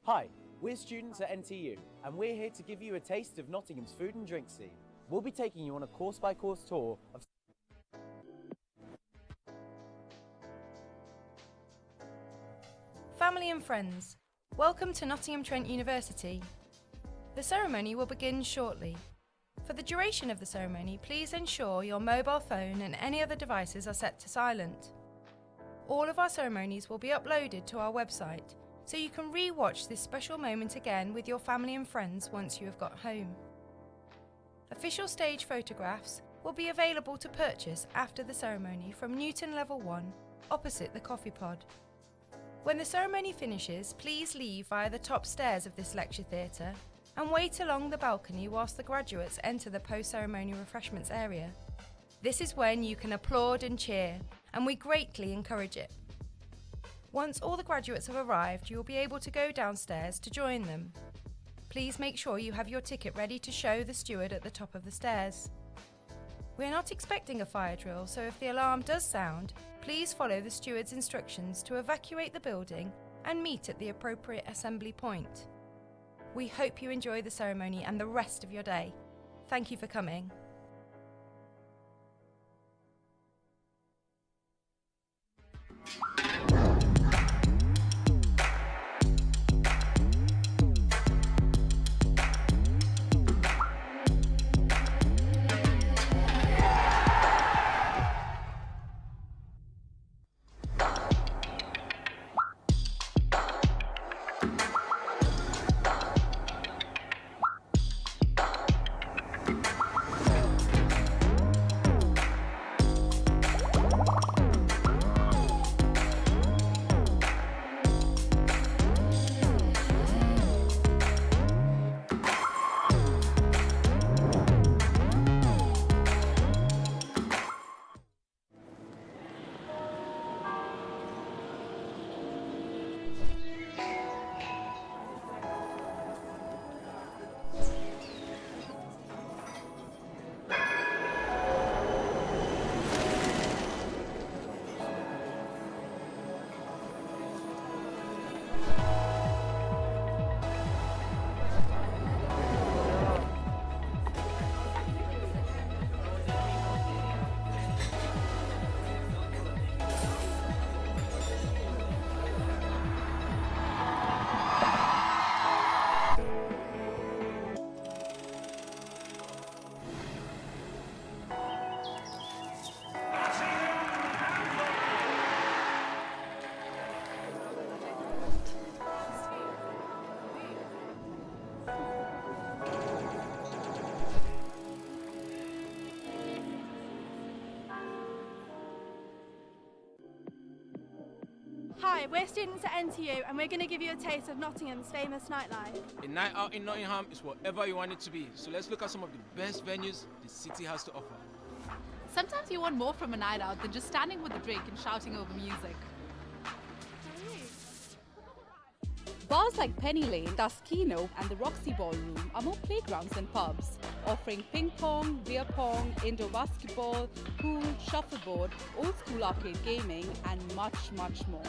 Hi, we're students at NTU, and we're here to give you a taste of Nottingham's food and drink scene. We'll be taking you on a course-by-course tour of Family and friends, welcome to Nottingham Trent University. The ceremony will begin shortly. For the duration of the ceremony, please ensure your mobile phone and any other devices are set to silent. All of our ceremonies will be uploaded to our website, so you can re-watch this special moment again with your family and friends once you have got home. Official stage photographs will be available to purchase after the ceremony from Newton Level 1, opposite the coffee pod. When the ceremony finishes, please leave via the top stairs of this lecture theatre and wait along the balcony whilst the graduates enter the post-ceremony refreshments area. This is when you can applaud and cheer, and we greatly encourage it. Once all the graduates have arrived, you will be able to go downstairs to join them. Please make sure you have your ticket ready to show the steward at the top of the stairs. We are not expecting a fire drill, so if the alarm does sound, please follow the steward's instructions to evacuate the building and meet at the appropriate assembly point. We hope you enjoy the ceremony and the rest of your day. Thank you for coming. Hi, we're students at NTU and we're going to give you a taste of Nottingham's famous nightlife. A night out in Nottingham is whatever you want it to be, so let's look at some of the best venues the city has to offer. Sometimes you want more from a night out than just standing with a drink and shouting over music. Bars like Penny Lane, Taskino and the Roxy Ballroom are more playgrounds than pubs, offering ping pong, beer pong, indoor basketball, pool, shuffleboard, old school arcade gaming and much, much more.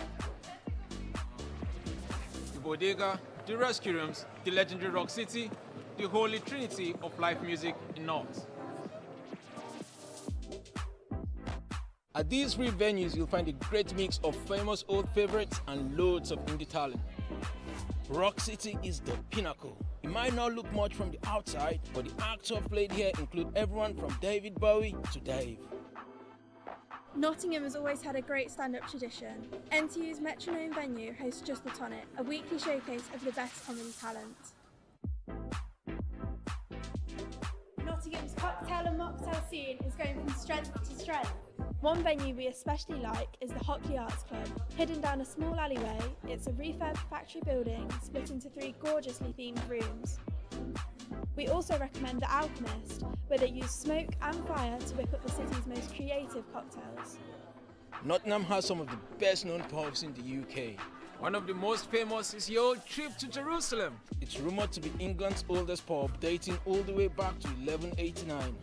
The Bodega, the Rescue Rooms, the legendary Rock City, the holy trinity of live music in North. At these three venues, you'll find a great mix of famous old favorites and loads of indie talent. Rock City is the pinnacle. It might not look much from the outside, but the acts who have played here include everyone from David Bowie to Dave. Nottingham has always had a great stand-up tradition. NTU's Metronome venue hosts Just the Tonic, a weekly showcase of the best comedy talent. Nottingham's cocktail and mocktail scene is going from strength to strength. One venue we especially like is the Hockley Arts Club. Hidden down a small alleyway, it's a refurbed factory building split into 3 gorgeously themed rooms. We also recommend The Alchemist, where they use smoke and fire to whip up the city's most creative cocktails. Nottingham has some of the best known pubs in the UK. One of the most famous is your trip to Jerusalem. It's rumoured to be England's oldest pub, dating all the way back to 1189.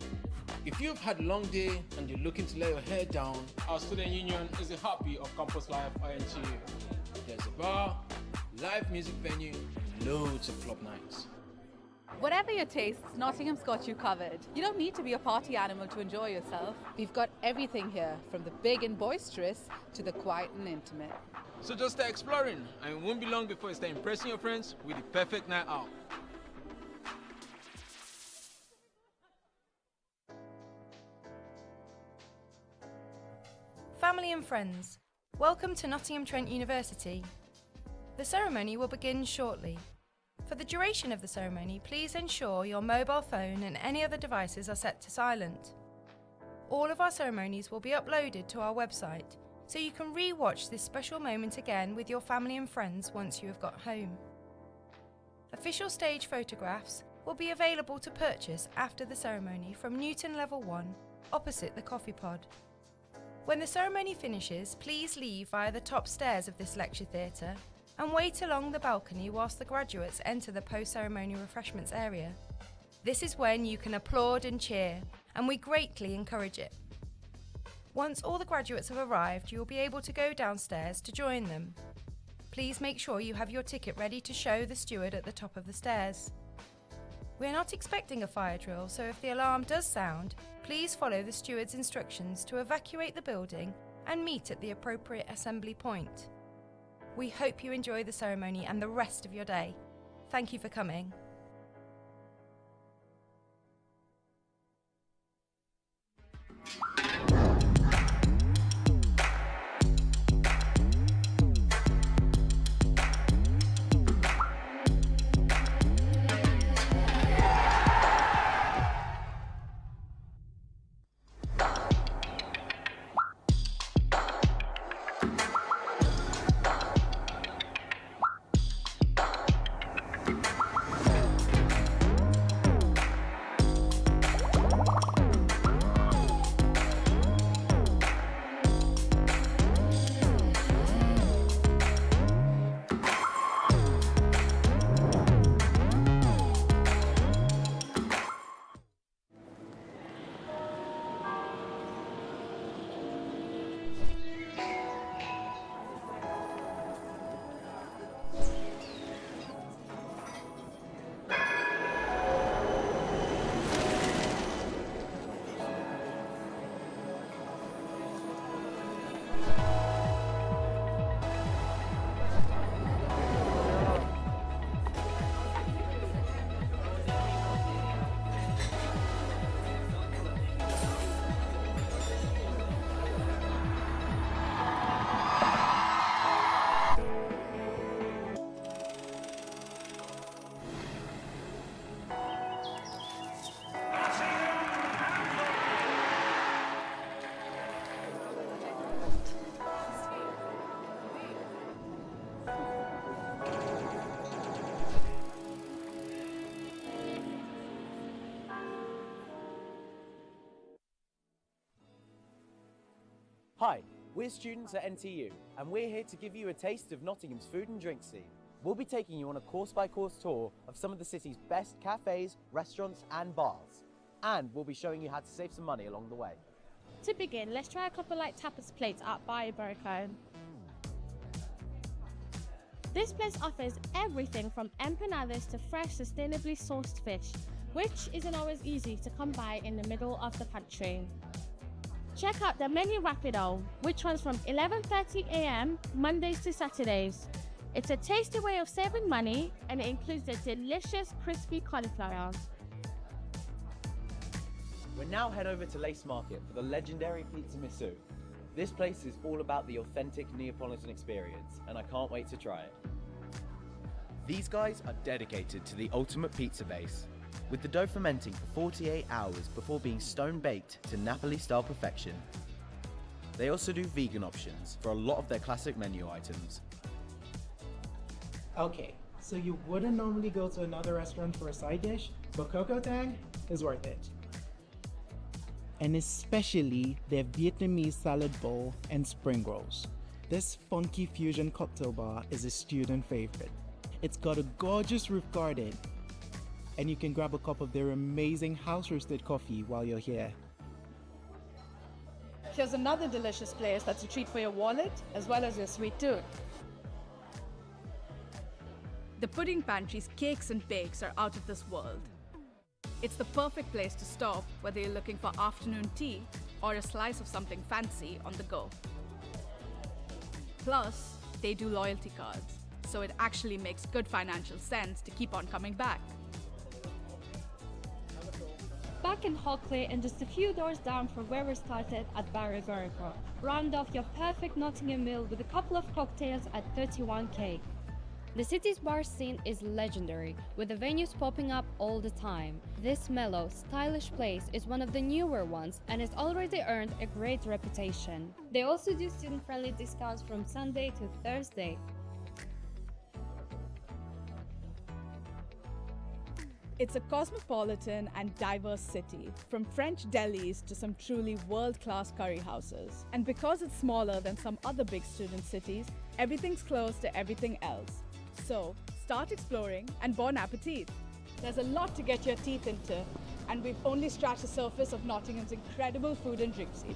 If you've had a long day and you're looking to lay your head down, our student union is a happy of campus life at NTU. There's a bar, live music venue, loads of club nights. Whatever your tastes, Nottingham's got you covered. You don't need to be a party animal to enjoy yourself. We've got everything here, from the big and boisterous to the quiet and intimate. So just start exploring, and it won't be long before you start impressing your friends with the perfect night out. Family and friends, welcome to Nottingham Trent University. The ceremony will begin shortly. For the duration of the ceremony, please ensure your mobile phone and any other devices are set to silent. All of our ceremonies will be uploaded to our website, so you can re-watch this special moment again with your family and friends once you have got home. Official stage photographs will be available to purchase after the ceremony from Newton Level 1, opposite the coffee pod. When the ceremony finishes, please leave via the top stairs of this lecture theatre and wait along the balcony whilst the graduates enter the post-ceremony refreshments area. This is when you can applaud and cheer, and we greatly encourage it. Once all the graduates have arrived, you will be able to go downstairs to join them. Please make sure you have your ticket ready to show the steward at the top of the stairs. We are not expecting a fire drill, so if the alarm does sound, please follow the steward's instructions to evacuate the building and meet at the appropriate assembly point. We hope you enjoy the ceremony and the rest of your day. Thank you for coming. Hi, we're students at NTU, and we're here to give you a taste of Nottingham's food and drink scene. We'll be taking you on a course-by-course tour of some of the city's best cafes, restaurants and bars. And we'll be showing you how to save some money along the way. To begin, let's try a couple light tapas plates at Barrio Barricone. This place offers everything from empanadas to fresh, sustainably sourced fish, which isn't always easy to come by in the middle of the country. Check out the menu rapido, which runs from 11:30 a.m. Mondays to Saturdays. It's a tasty way of saving money, and it includes the delicious crispy cauliflower. We'll now head over to Lace Market for the legendary Pizza Misu. This place is all about the authentic Neapolitan experience, and I can't wait to try it. These guys are dedicated to the ultimate pizza base, with the dough fermenting for 48 hours before being stone-baked to Napoli-style perfection. They also do vegan options for a lot of their classic menu items. Okay, so you wouldn't normally go to another restaurant for a side dish, but Coco Tang is worth it. And especially their Vietnamese salad bowl and spring rolls. This funky fusion cocktail bar is a student favorite. It's got a gorgeous roof garden, and you can grab a cup of their amazing house-roasted coffee while you're here. Here's another delicious place that's a treat for your wallet as well as your sweet tooth. The pudding pantry's cakes and bakes are out of this world. It's the perfect place to stop whether you're looking for afternoon tea or a slice of something fancy on the go. Plus, they do loyalty cards, so it actually makes good financial sense to keep on coming back. Back in Hockley and just a few doors down from where we're started at Barry Burger. Round off your perfect Nottingham meal with a couple of cocktails at 31k. The city's bar scene is legendary, with the venues popping up all the time. This mellow, stylish place is one of the newer ones and has already earned a great reputation. They also do student-friendly discounts from Sunday to Thursday. It's a cosmopolitan and diverse city, from French delis to some truly world-class curry houses. And because it's smaller than some other big student cities, everything's close to everything else. So, start exploring and bon appetit! There's a lot to get your teeth into, and we've only scratched the surface of Nottingham's incredible food and drink scene.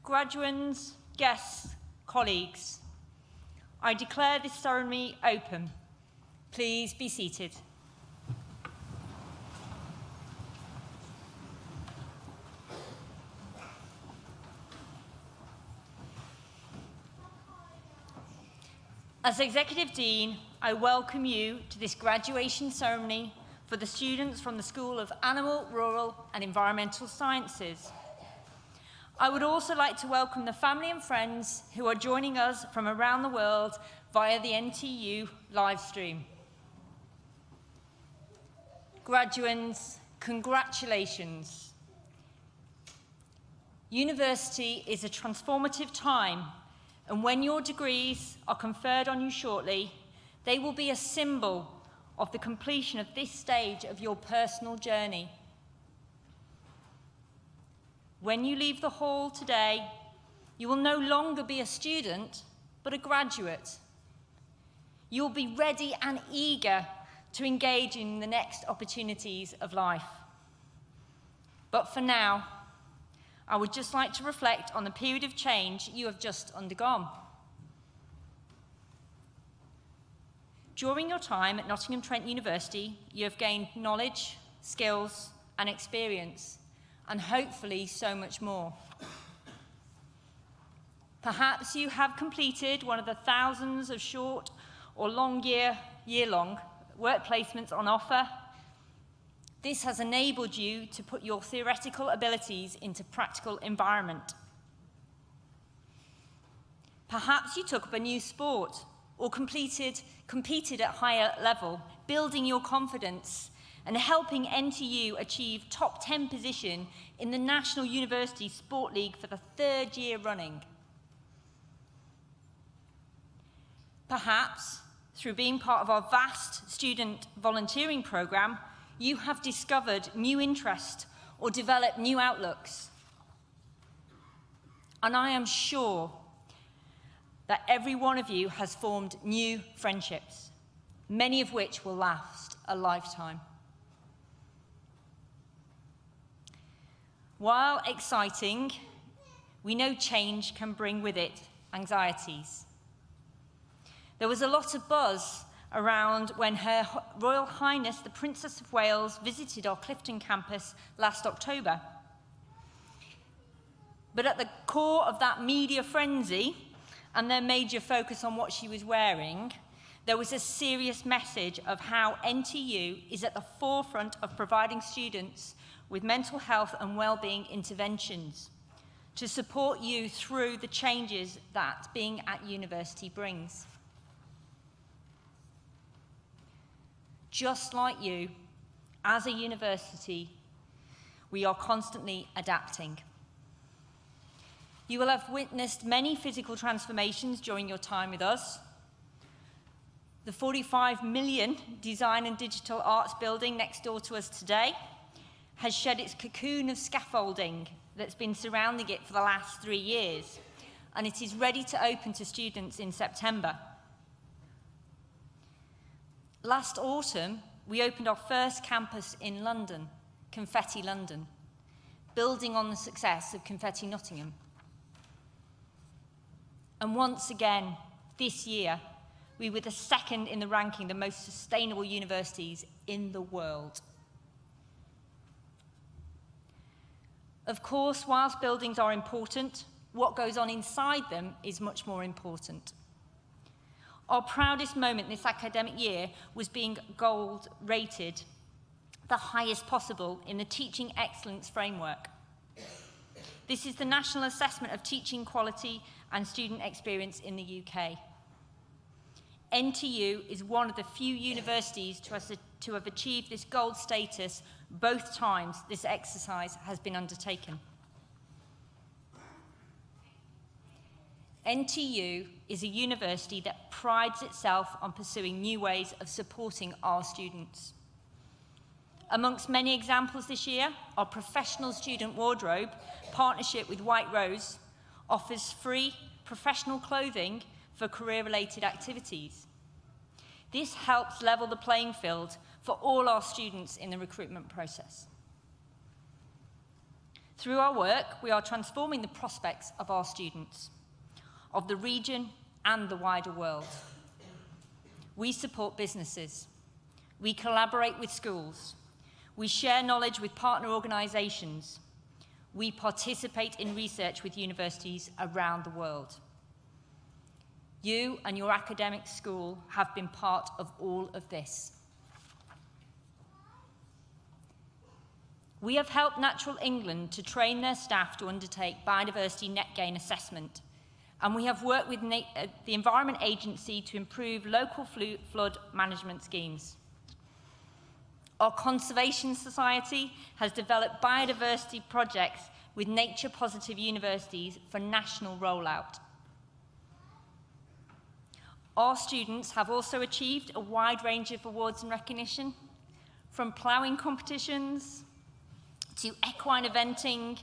Graduands, guests, colleagues, I declare this ceremony open. Please be seated. As Executive Dean, I welcome you to this graduation ceremony for the students from the School of Animal, Rural and Environmental Sciences. I would also like to welcome the family and friends who are joining us from around the world via the NTU live stream. Graduands, Congratulations. University is a transformative time, and when your degrees are conferred on you shortly, they will be a symbol of the completion of this stage of your personal journey. When you leave the hall today, you will no longer be a student, but a graduate. You'll be ready and eager to engage in the next opportunities of life. But for now, I would just like to reflect on the period of change you have just undergone. During your time at Nottingham Trent University, you have gained knowledge, skills, and experience, and hopefully so much more. Perhaps you have completed one of the thousands of short or long year-long work placements on offer. This has enabled you to put your theoretical abilities into practical environment. Perhaps you took up a new sport or competed at higher level, building your confidence and helping NTU achieve top 10 position in the National University Sport League for the 3rd year running. Perhaps, through being part of our vast student volunteering programme, you have discovered new interest or developed new outlooks. And I am sure that every one of you has formed new friendships, many of which will last a lifetime. While exciting, we know change can bring with it anxieties. There was a lot of buzz around when Her Royal Highness the Princess of Wales visited our Clifton campus last October. But at the core of that media frenzy and their major focus on what she was wearing, there was a serious message of how NTU is at the forefront of providing students with mental health and well-being interventions to support you through the changes that being at university brings. Just like you, as a university, we are constantly adapting. You will have witnessed many physical transformations during your time with us. The 45 million design and digital arts building next door to us today has shed its cocoon of scaffolding that's been surrounding it for the last 3 years, and it is ready to open to students in September. Last autumn, we opened our first campus in London, Confetti London, building on the success of Confetti Nottingham. And once again, this year, we were the second in the ranking the most sustainable universities in the world. Of course, whilst buildings are important, what goes on inside them is much more important. Our proudest moment this academic year was being gold rated, the highest possible in the Teaching Excellence Framework. This is the national assessment of teaching quality and student experience in the UK. NTU is one of the few universities to have achieved this gold status both times this exercise has been undertaken. NTU is a university that prides itself on pursuing new ways of supporting our students. Amongst many examples this year, our professional student wardrobe partnership with White Rose offers free professional clothing for career-related activities. This helps level the playing field for all our students in the recruitment process. Through our work, we are transforming the prospects of our students, of the region and the wider world. We support businesses. We collaborate with schools. We share knowledge with partner organisations. We participate in research with universities around the world. You and your academic school have been part of all of this. We have helped Natural England to train their staff to undertake biodiversity net gain assessment, and we have worked with the Environment Agency to improve local flood management schemes. Our Conservation Society has developed biodiversity projects with nature-positive universities for national rollout. Our students have also achieved a wide range of awards and recognition, from ploughing competitions to equine eventing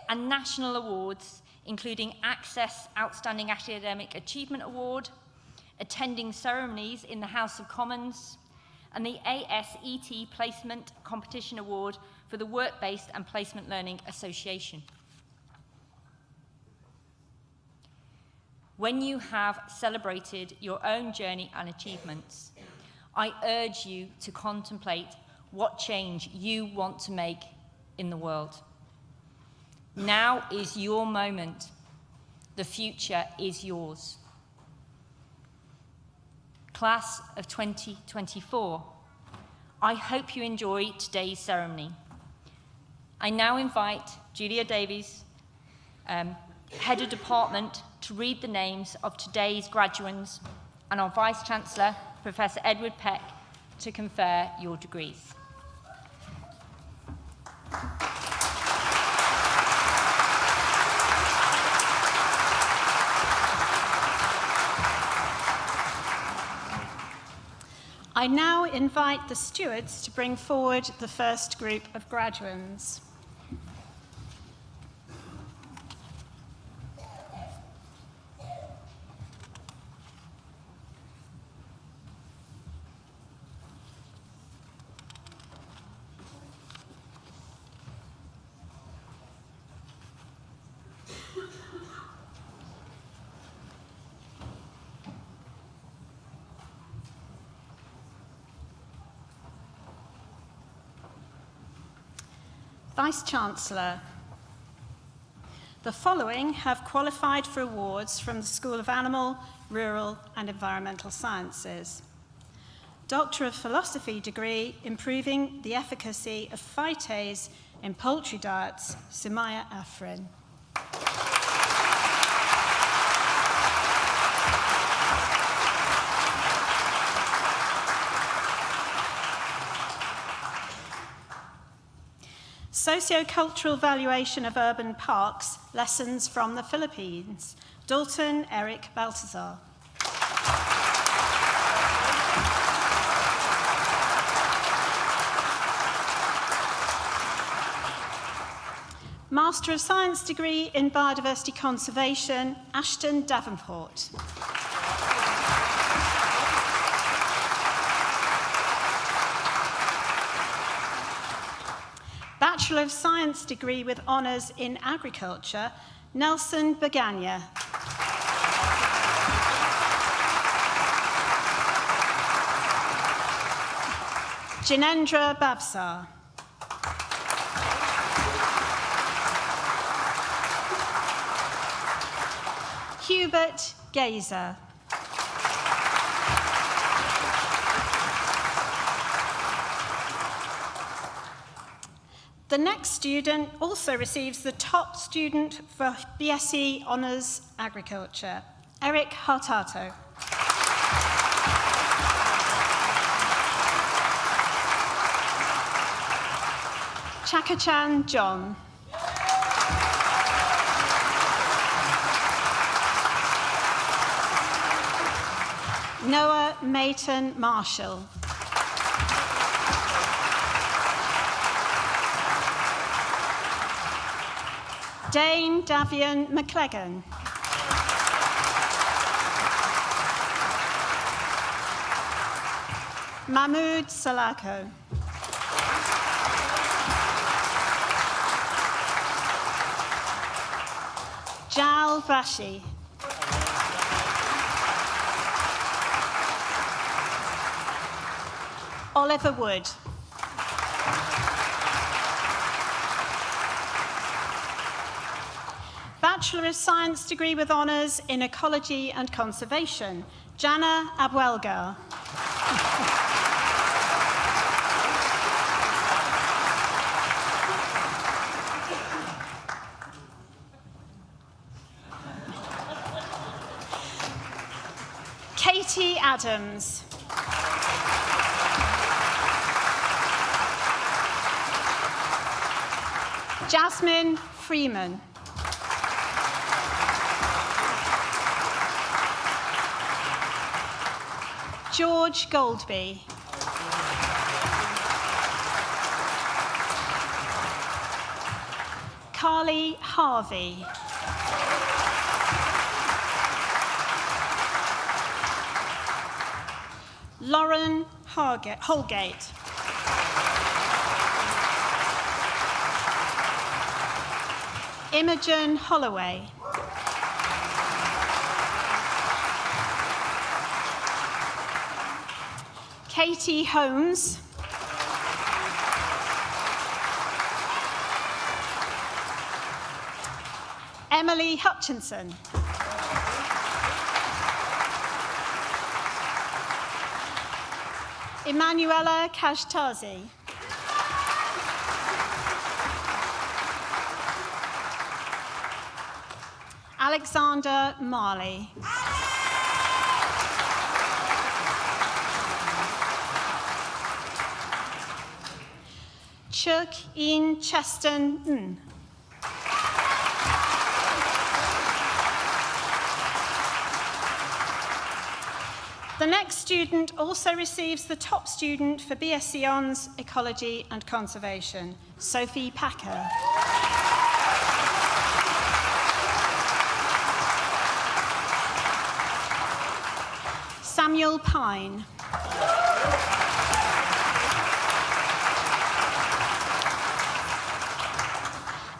and national awards, including Access Outstanding Academic Achievement Award, attending ceremonies in the House of Commons, and the ASET Placement Competition Award for the Work-Based and Placement Learning Association. When you have celebrated your own journey and achievements, I urge you to contemplate what change you want to make in the world. Now is your moment. The future is yours. Class of 2024, I hope you enjoy today's ceremony. I now invite Julia Davies, Head of Department, to read the names of today's graduates, and our Vice-Chancellor, Professor Edward Peck, to confer your degrees. I now invite the stewards to bring forward the first group of graduands. Vice-Chancellor, the following have qualified for awards from the School of Animal, Rural and Environmental Sciences. Doctor of Philosophy degree, improving the efficacy of phytase in poultry diets, Sumaya Afrin. Sociocultural Valuation of Urban Parks, Lessons from the Philippines, Dalton Eric Baltazar. Master of Science degree in Biodiversity Conservation, Ashton Davenport. Bachelor of Science degree with honours in Agriculture, Nelson Bagania. Jinendra Babsar. Hubert Gazer. The next student also receives the top student for BSc Honours Agriculture, Eric Hartato. Chakachan John. Noah Mayton Marshall. Dane Davian McLegan. Mahmoud Salako. Jal Vashi. Oliver Wood. Bachelor of Science degree with honours in Ecology and Conservation, Jana Abwelgar. Katie Adams. Jasmine Freeman. George Goldby. Carly Harvey. Lauren Holgate. Imogen Holloway. Katie Holmes. Emily Hutchinson. Emanuela Kashtazi. Alexander Marley. Chuk In Cheston N. The next student also receives the top student for BSc Hons Ecology and Conservation, Sophie Packer. Samuel Pine.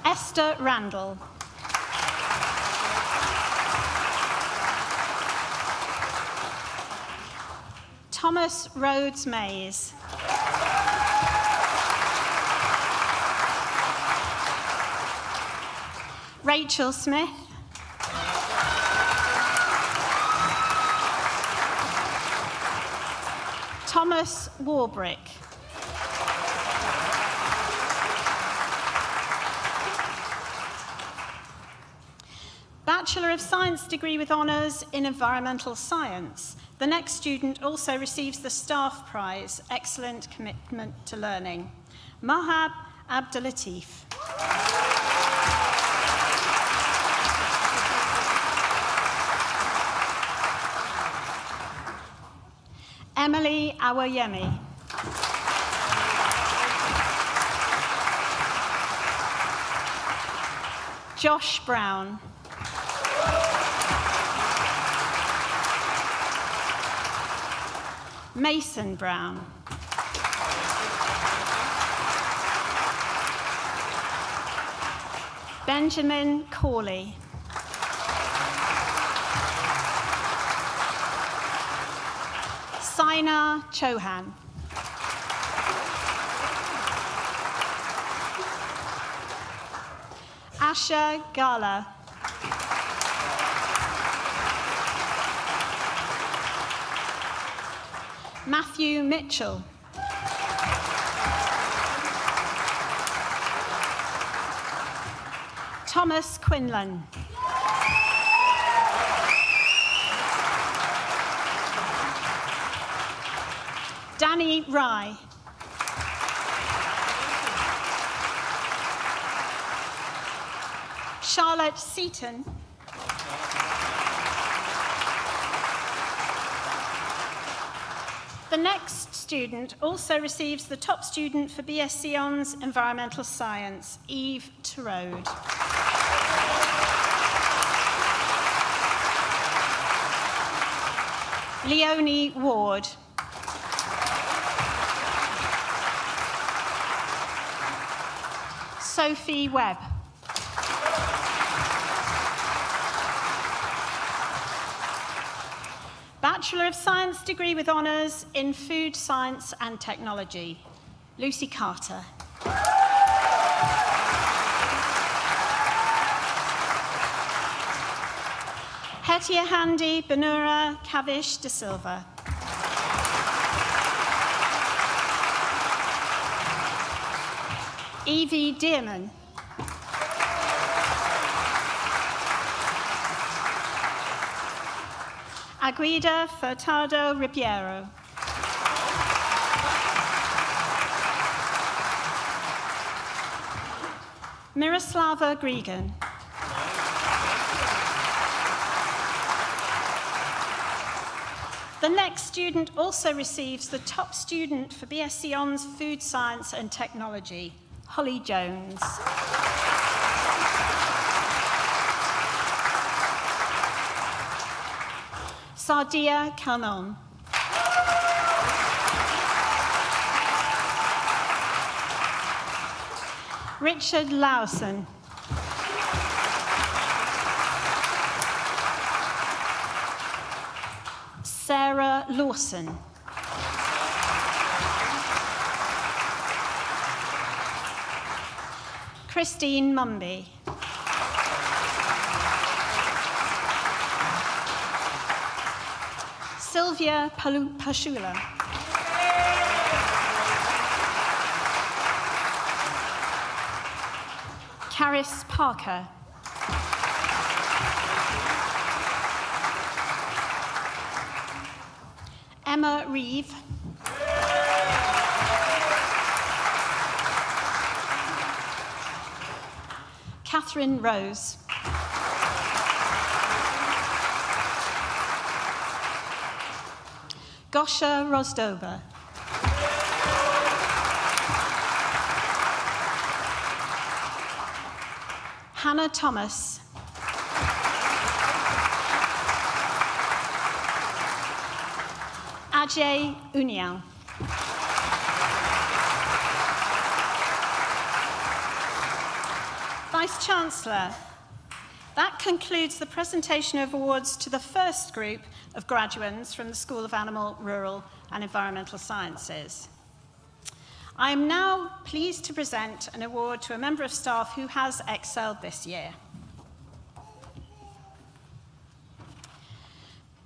Esther Randall. Thomas Rhodes Mays. Rachel Smith. Thomas Warbrick. Bachelor of Science degree with honours in Environmental Science. The next student also receives the Staff Prize, Excellent Commitment to Learning. Mahab Abdulatif. Emily Awayemi. Josh Brown. Mason Brown. Benjamin Corley. Saina Chauhan. Asha Gala. Matthew Mitchell. Thomas Quinlan. Danny Rye. Charlotte Seaton. The next student also receives the top student for BSc Hons Environmental Science, Eve Terode. Leonie Ward. Sophie Webb. Bachelor of Science degree with honours in Food Science and Technology, Lucy Carter. Hetia Handy Benura Cavish de Silva. Evie Dearman. Aguida Furtado Ribeiro. Miroslava Gregan. The next student also receives the top student for BSc Hons Food Science and Technology, Holly Jones. Sardia Canon. Richard Lawson. Sarah Lawson. Christine Mumby. Sylvia Pashula. Caris Parker. Emma Reeve. Catherine Rose. Gosha Rosdoba. Hannah Thomas. Ajay Unial. Vice-Chancellor, that concludes the presentation of awards to the first group of graduates from the School of Animal, Rural and Environmental Sciences. I am now pleased to present an award to a member of staff who has excelled this year.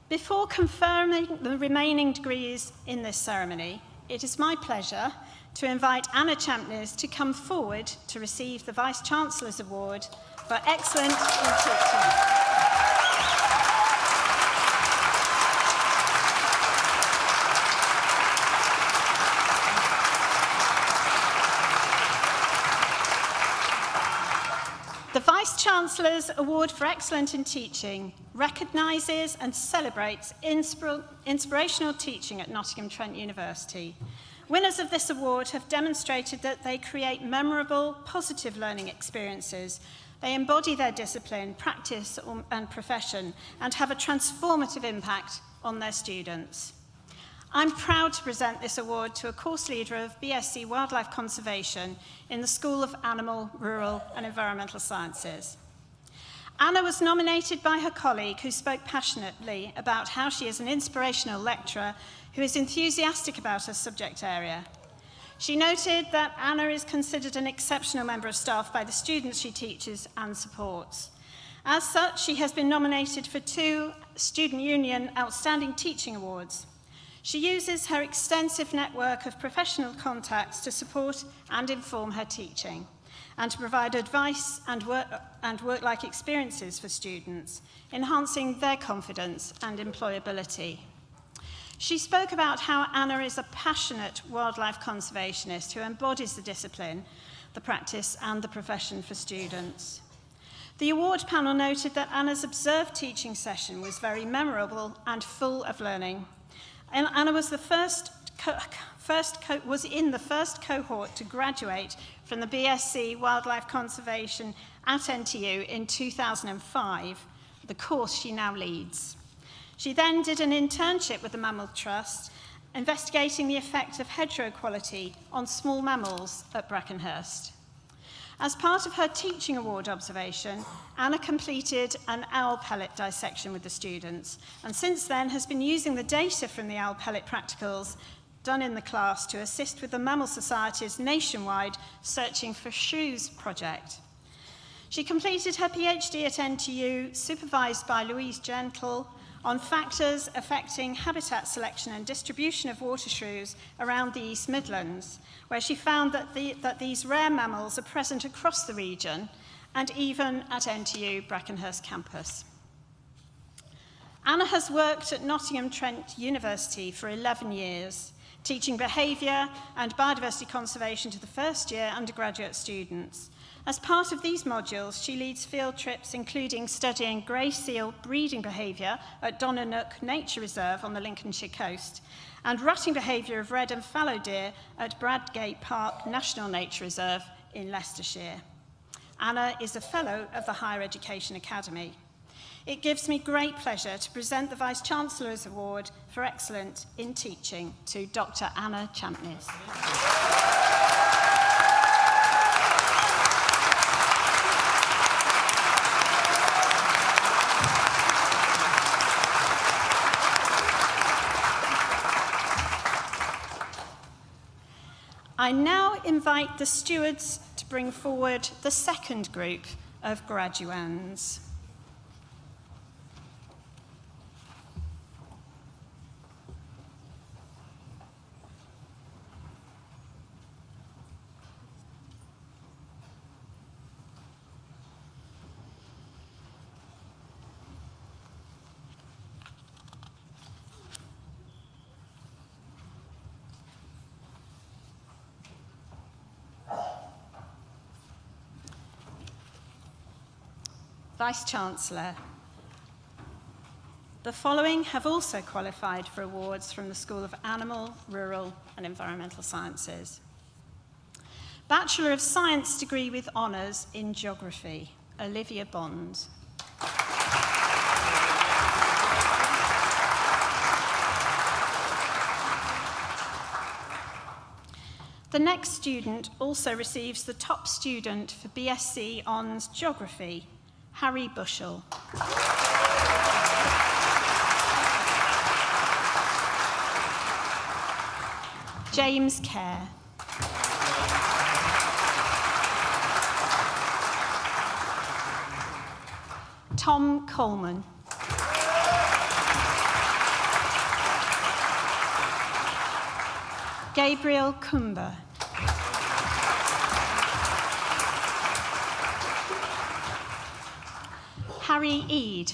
Before confirming the remaining degrees in this ceremony, it is my pleasure to invite Anna Champneys to come forward to receive the Vice-Chancellor's Award for Excellence in Teaching. The Vice-Chancellor's Award for Excellence in Teaching recognises and celebrates inspirational teaching at Nottingham Trent University. Winners of this award have demonstrated that they create memorable, positive learning experiences. They embody their discipline, practice and profession and have a transformative impact on their students. I'm proud to present this award to a course leader of BSc Wildlife Conservation in the School of Animal, Rural and Environmental Sciences. Anna was nominated by her colleague who spoke passionately about how she is an inspirational lecturer who is enthusiastic about her subject area. She noted that Anna is considered an exceptional member of staff by the students she teaches and supports. As such, she has been nominated for 2 Student Union Outstanding Teaching Awards. She uses her extensive network of professional contacts to support and inform her teaching and to provide advice and work-like experiences for students, enhancing their confidence and employability. She spoke about how Anna is a passionate wildlife conservationist who embodies the discipline, the practice and the profession for students. The award panel noted that Anna's observed teaching session was very memorable and full of learning. And Anna was was in the first cohort to graduate from the BSc Wildlife Conservation at NTU in 2005, the course she now leads. She then did an internship with the Mammal Trust, investigating the effect of hedgerow quality on small mammals at Brackenhurst. As part of her teaching award observation, Anna completed an owl pellet dissection with the students, and since then has been using the data from the owl pellet practicals done in the class to assist with the Mammal Society's nationwide Searching for Shrews project. She completed her PhD at NTU, supervised by Louise Gentle, on factors affecting habitat selection and distribution of water shrews around the East Midlands, where she found that these rare mammals are present across the region and even at NTU Brackenhurst campus. Anna has worked at Nottingham Trent University for 11 years, teaching behaviour and biodiversity conservation to the first-year undergraduate students. As part of these modules, she leads field trips including studying grey seal breeding behaviour at Donnanook Nature Reserve on the Lincolnshire coast and rutting behaviour of red and fallow deer at Bradgate Park National Nature Reserve in Leicestershire. Anna is a Fellow of the Higher Education Academy. It gives me great pleasure to present the Vice-Chancellor's Award for Excellence in Teaching to Dr. Anna Champneys. I now invite the stewards to bring forward the second group of graduands. Vice-Chancellor. The following have also qualified for awards from the School of Animal, Rural and Environmental Sciences. Bachelor of Science degree with honours in Geography, Olivia Bond. The next student also receives the top student for BSc Hons Geography, Harry Bushell. James Kerr. Tom Coleman. Gabriel Kumba. Harry Eade.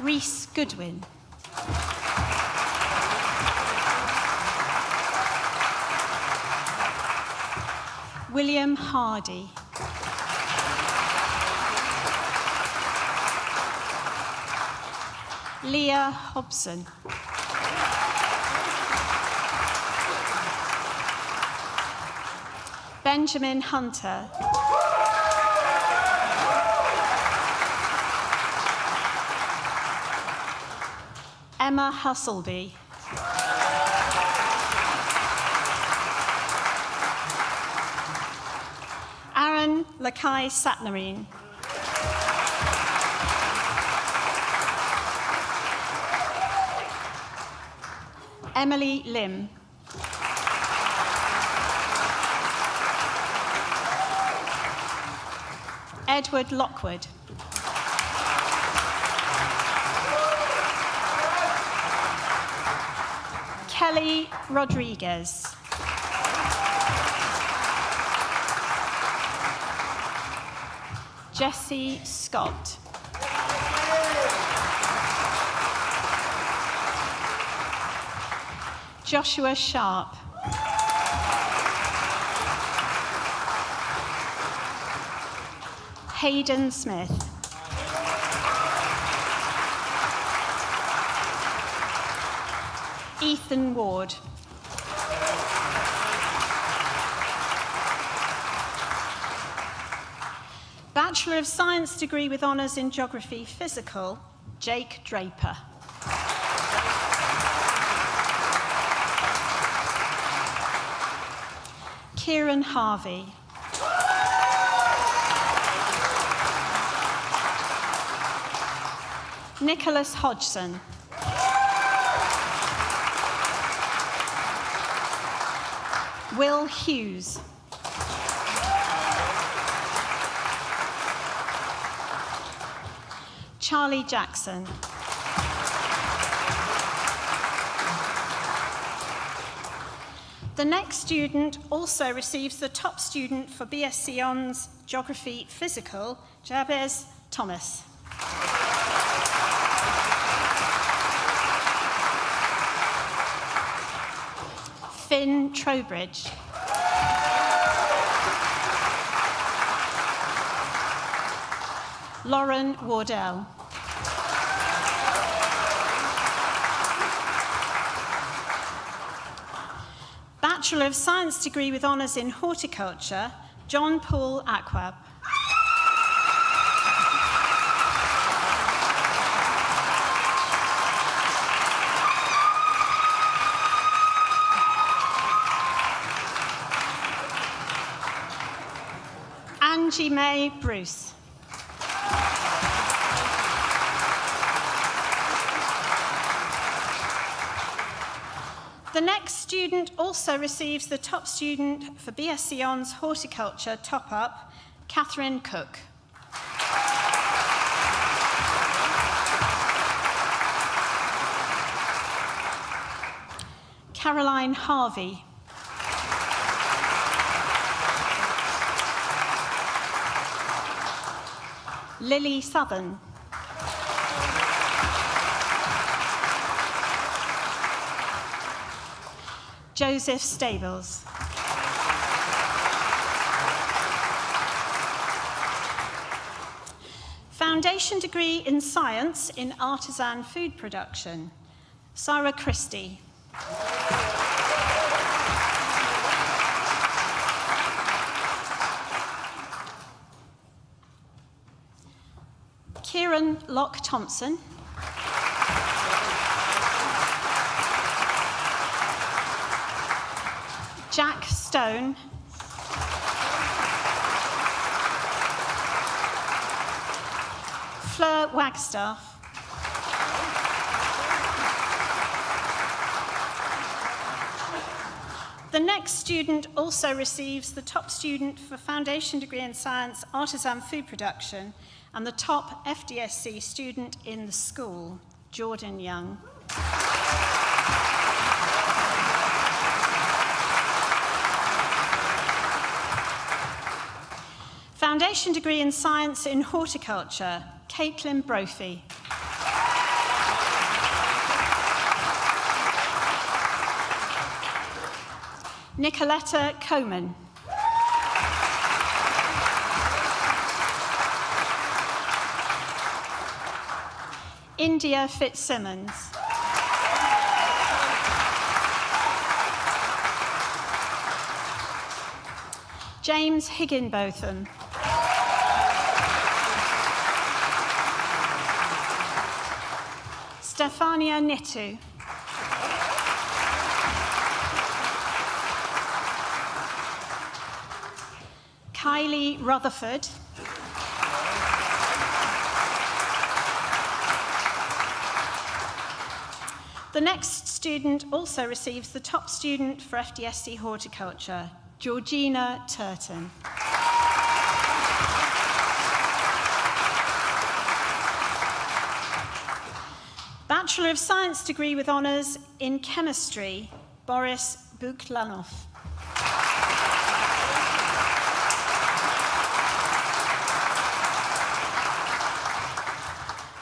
Rhys Goodwin. William Hardy. Leah Hobson. Benjamin Hunter. Emma Husselby. Aaron Lakai Satnarine. Emily Lim. Edward Lockwood. Kelly Rodriguez. Jesse Scott. Joshua Sharp. Hayden Smith. Ethan Ward. Bachelor of Science degree with honours in Geography Physical, Jake Draper. Kieran Harvey. Nicholas Hodgson. Will Hughes. Charlie Jackson. The next student also receives the top student for BSc Hons Geography Physical, Jabez Thomas. Finn Trowbridge. Lauren Wardell. Bachelor of Science degree with honours in horticulture, John Paul Aquab. Angie May Bruce. The next student also receives the top student for BSc Hons Horticulture top-up, Catherine Cook. Caroline Harvey. Lily Southern. Joseph Stables. Foundation degree in science in artisan food production, Sarah Christie. Kieran Locke-Thompson. Jack Stone. Fleur Wagstaff. The next student also receives the top student for Foundation degree in Science, Artisan Food Production, and the top FDSC student in the school, Jordan Young. Foundation degree in Science in Horticulture, Caitlin Brophy. Nicoletta Coman. India Fitzsimmons. James Higginbotham. Stefania Nitu. Kylie Rutherford. The next student also receives the top student for FDSC Horticulture, Georgina Turton. Bachelor of Science degree with honours in chemistry, Boris Buklanov.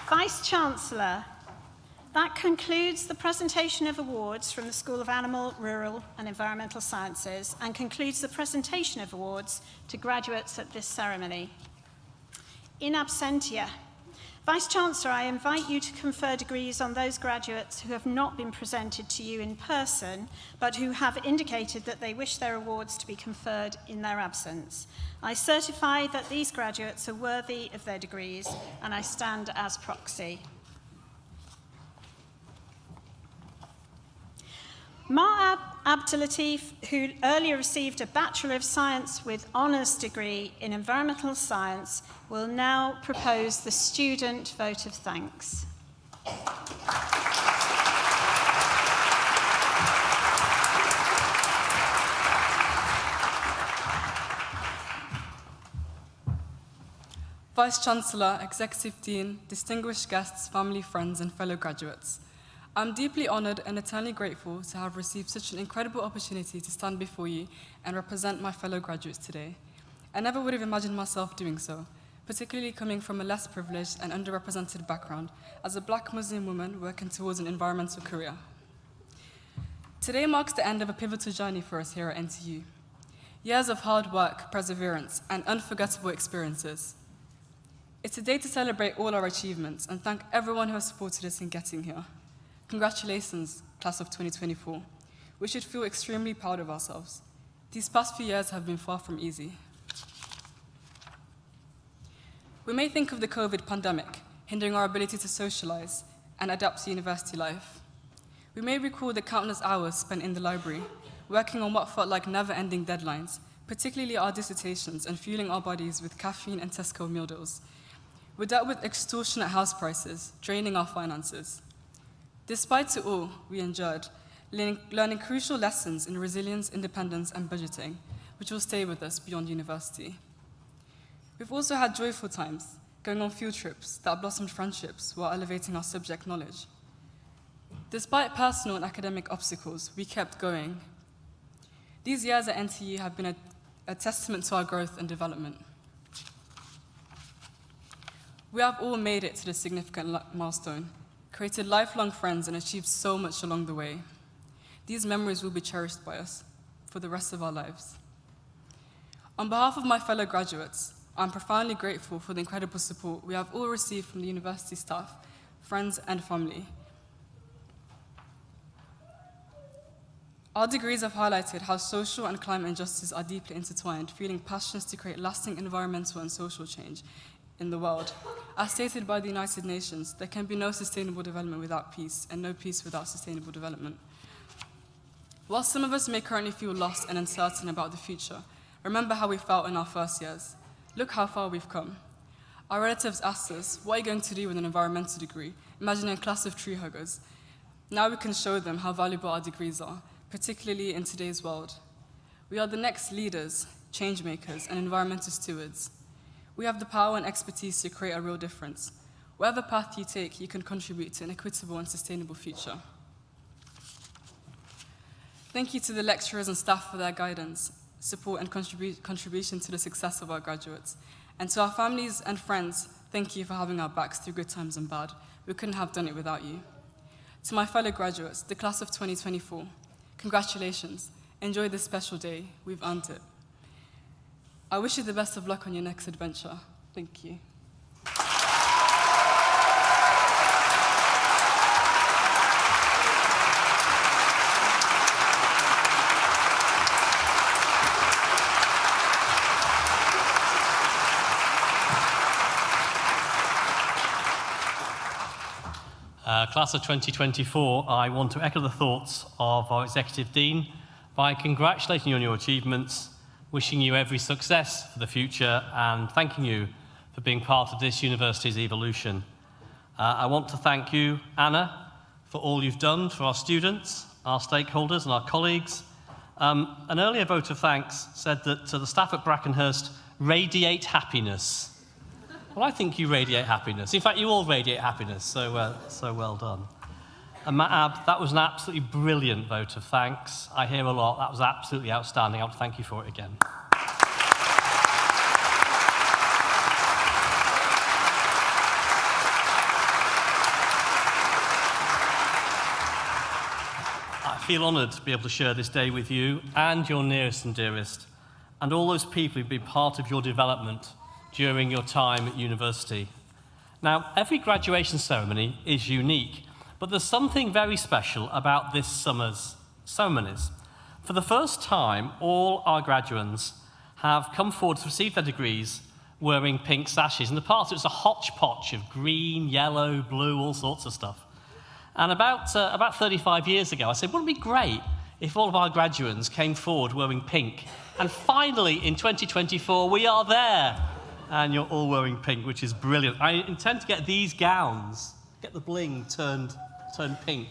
Vice-Chancellor, that concludes the presentation of awards from the School of Animal, Rural and Environmental Sciences and concludes the presentation of awards to graduates at this ceremony. In absentia, Vice-Chancellor, I invite you to confer degrees on those graduates who have not been presented to you in person, but who have indicated that they wish their awards to be conferred in their absence. I certify that these graduates are worthy of their degrees, and I stand as proxy. Ma Abdulatif, who earlier received a Bachelor of Science with Honours degree in Environmental Science, will now propose the student vote of thanks. Vice-Chancellor, Executive Dean, distinguished guests, family, friends, and fellow graduates. I'm deeply honoured and eternally grateful to have received such an incredible opportunity to stand before you and represent my fellow graduates today. I never would have imagined myself doing so, particularly coming from a less privileged and underrepresented background as a Black Muslim woman working towards an environmental career. Today marks the end of a pivotal journey for us here at NTU. Years of hard work, perseverance, and unforgettable experiences. It's a day to celebrate all our achievements and thank everyone who has supported us in getting here. Congratulations, class of 2024. We should feel extremely proud of ourselves. These past few years have been far from easy. We may think of the COVID pandemic hindering our ability to socialize and adapt to university life. We may recall the countless hours spent in the library, working on what felt like never-ending deadlines, particularly our dissertations, and fueling our bodies with caffeine and Tesco meal deals. We dealt with extortionate house prices, draining our finances. Despite it all, we endured, learning crucial lessons in resilience, independence, and budgeting, which will stay with us beyond university. We've also had joyful times, going on field trips that blossomed friendships while elevating our subject knowledge. Despite personal and academic obstacles, we kept going. These years at NTU have been a testament to our growth and development. We have all made it to this significant milestone, created lifelong friends, and achieved so much along the way. These memories will be cherished by us for the rest of our lives. On behalf of my fellow graduates, I'm profoundly grateful for the incredible support we have all received from the university staff, friends, and family. Our degrees have highlighted how social and climate injustices are deeply intertwined, fueling passions to create lasting environmental and social change in the world. As stated by the United Nations, there can be no sustainable development without peace, and no peace without sustainable development. While some of us may currently feel lost and uncertain about the future, remember how we felt in our first years. Look how far we've come. Our relatives asked us, what are you going to do with an environmental degree? Imagining a class of tree huggers. Now we can show them how valuable our degrees are, particularly in today's world. We are the next leaders, change makers, and environmental stewards. We have the power and expertise to create a real difference. Whatever path you take, you can contribute to an equitable and sustainable future. Thank you to the lecturers and staff for their guidance, support, and contribution to the success of our graduates. And to our families and friends, thank you for having our backs through good times and bad. We couldn't have done it without you. To my fellow graduates, the class of 2024, congratulations. Enjoy this special day. We've earned it. I wish you the best of luck on your next adventure. Thank you. Class of 2024, I want to echo the thoughts of our Executive Dean by congratulating you on your achievements, wishing you every success for the future, and thanking you for being part of this university's evolution. I want to thank you, Anna, for all you've done for our students, our stakeholders, and our colleagues. An earlier vote of thanks said that the staff at Brackenhurst radiate happiness. Well, I think you radiate happiness. In fact, you all radiate happiness, so well done. And Matt, that was an absolutely brilliant vote of thanks. I hear a lot. That was absolutely outstanding. I want to thank you for it again. I feel honoured to be able to share this day with you and your nearest and dearest, and all those people who've been part of your development during your time at university. Now, every graduation ceremony is unique, but there's something very special about this summer's ceremonies. For the first time, all our graduates have come forward to receive their degrees wearing pink sashes. In the past, it was a hodgepodge of green, yellow, blue, all sorts of stuff. And about 35 years ago, I said, wouldn't it be great if all of our graduates came forward wearing pink? And finally, in 2024, we are there. And you're all wearing pink, which is brilliant. I intend to get these gowns, get the bling turned pink.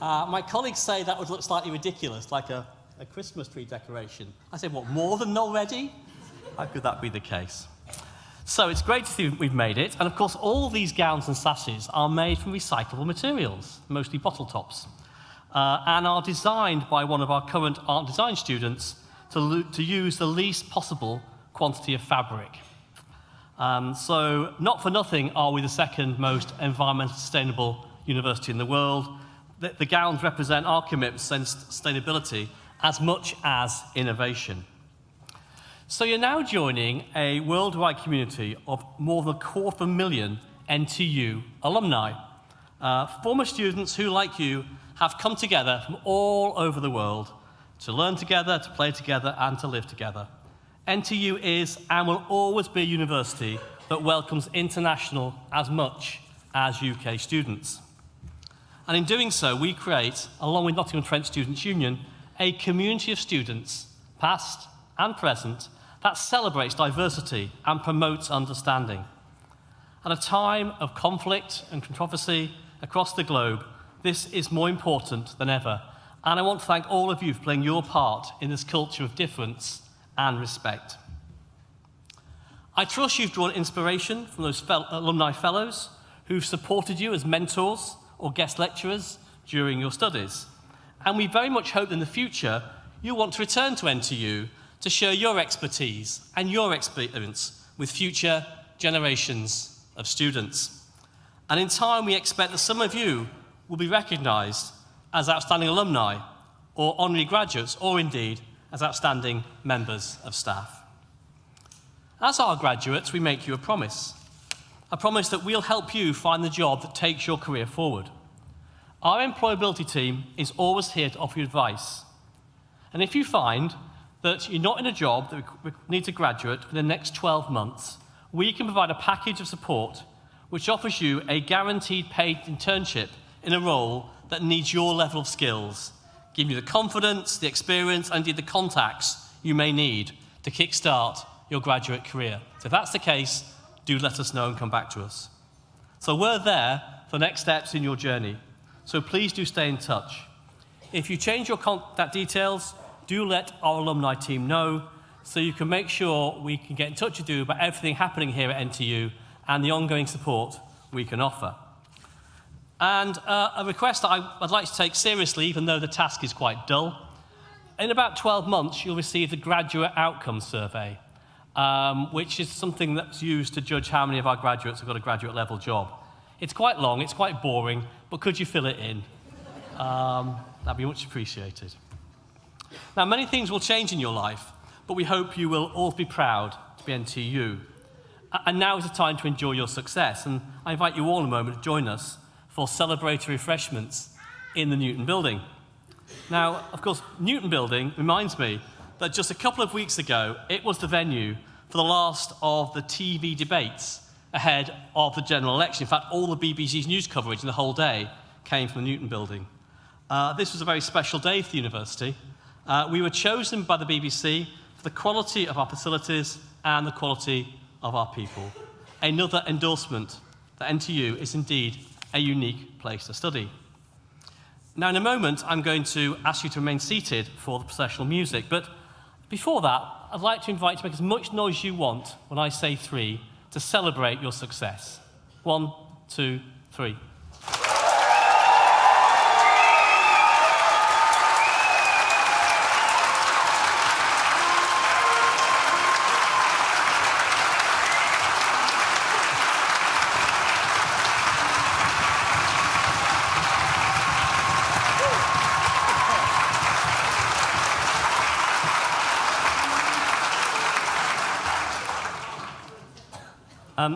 My colleagues say that would look slightly ridiculous, like a Christmas tree decoration. I said, what, more than already? How could that be the case? So it's great to see we've made it. And of course, all these gowns and sashes are made from recyclable materials, mostly bottle tops, and are designed by one of our current art design students to use the least possible quantity of fabric. So not for nothing are we the second most environmentally sustainable university in the world, the gowns represent our commitment to sustainability as much as innovation. So you're now joining a worldwide community of more than 250,000 NTU alumni. Former students who, like you, have come together from all over the world to learn together, to play together, and to live together. NTU is and will always be a university that welcomes international as much as UK students. And in doing so, we create, along with Nottingham Trent Students' Union, a community of students, past and present, that celebrates diversity and promotes understanding. At a time of conflict and controversy across the globe, this is more important than ever. And I want to thank all of you for playing your part in this culture of difference and respect. I trust you've drawn inspiration from those alumni fellows who've supported you as mentors or guest lecturers during your studies. And we very much hope in the future you'll want to return to NTU to share your expertise and your experience with future generations of students. And in time, we expect that some of you will be recognised as outstanding alumni or honorary graduates, or indeed as outstanding members of staff. As our graduates, we make you a promise that we'll help you find the job that takes your career forward. Our employability team is always here to offer you advice. And if you find that you're not in a job that we need to graduate for the next 12 months, we can provide a package of support which offers you a guaranteed paid internship in a role that needs your level of skills, giving you the confidence, the experience, and indeed the contacts you may need to kickstart your graduate career. So if that's the case, do let us know and come back to us. So we're there for the next steps in your journey. So please do stay in touch. If you change your contact details, do let our alumni team know so you can make sure we can get in touch with you about everything happening here at NTU and the ongoing support we can offer. And a request that I'd like to take seriously, even though the task is quite dull. In about 12 months, you'll receive the Graduate Outcomes Survey, which is something that's used to judge how many of our graduates have got a graduate level job. It's quite long, it's quite boring, but could you fill it in? That'd be much appreciated. Now, many things will change in your life, but we hope you will all be proud to be NTU. And now is the time to enjoy your success, and I invite you all in a moment to join us for celebratory refreshments in the Newton Building. Now, of course, Newton Building reminds me that just a couple of weeks ago, it was the venue for the last of the TV debates ahead of the general election. In fact, all the BBC's news coverage in the whole day came from the Newton Building. This was a very special day for the university. We were chosen by the BBC for the quality of our facilities and the quality of our people. Another endorsement that NTU is indeed a unique place to study. Now, in a moment, I'm going to ask you to remain seated for the processional music, but before that, I'd like to invite you to make as much noise as you want when I say 3 to celebrate your success. 1, 2, 3.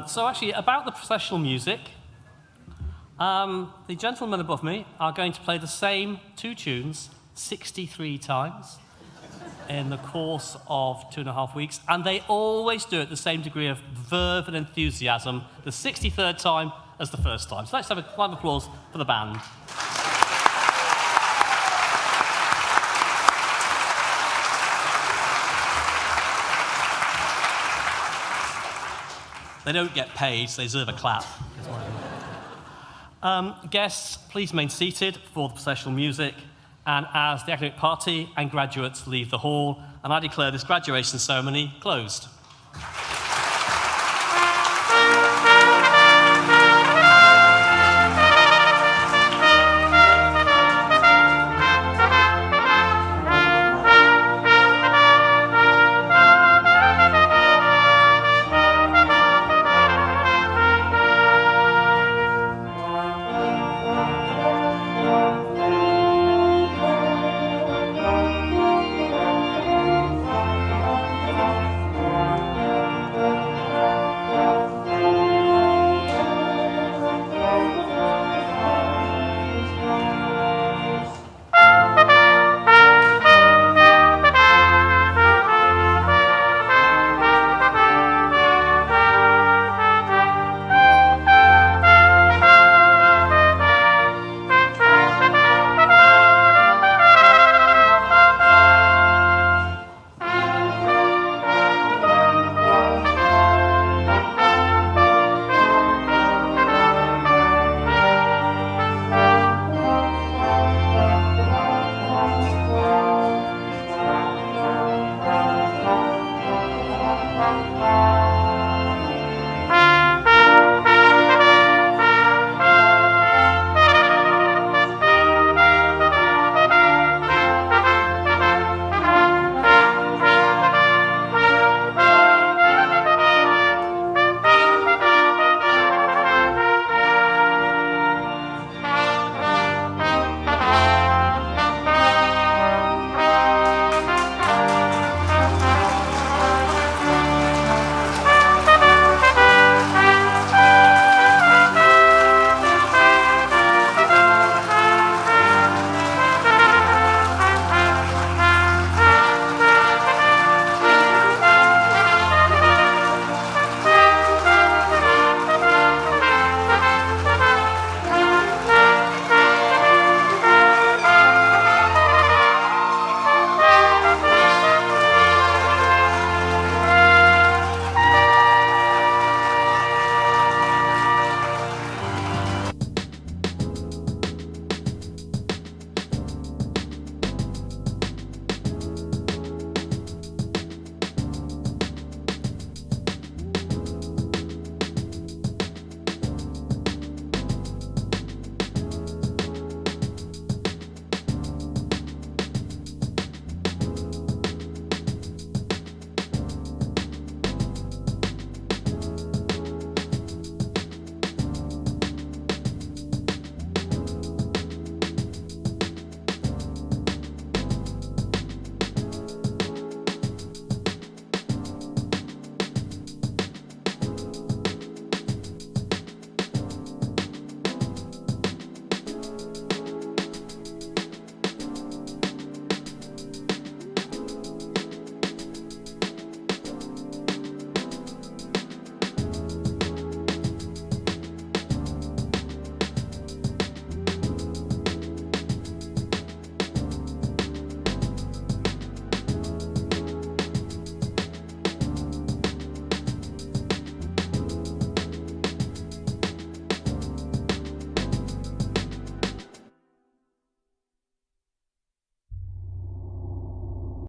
So actually, about the processional music, the gentlemen above me are going to play the same 2 tunes 63 times in the course of 2.5 weeks, and they always do it the same degree of verve and enthusiasm the 63rd time as the first time. So let's have a round of applause for the band. They don't get paid, so they deserve a clap. Guests, please remain seated for the processional music, and as the academic party and graduates leave the hall, and I declare this graduation ceremony closed.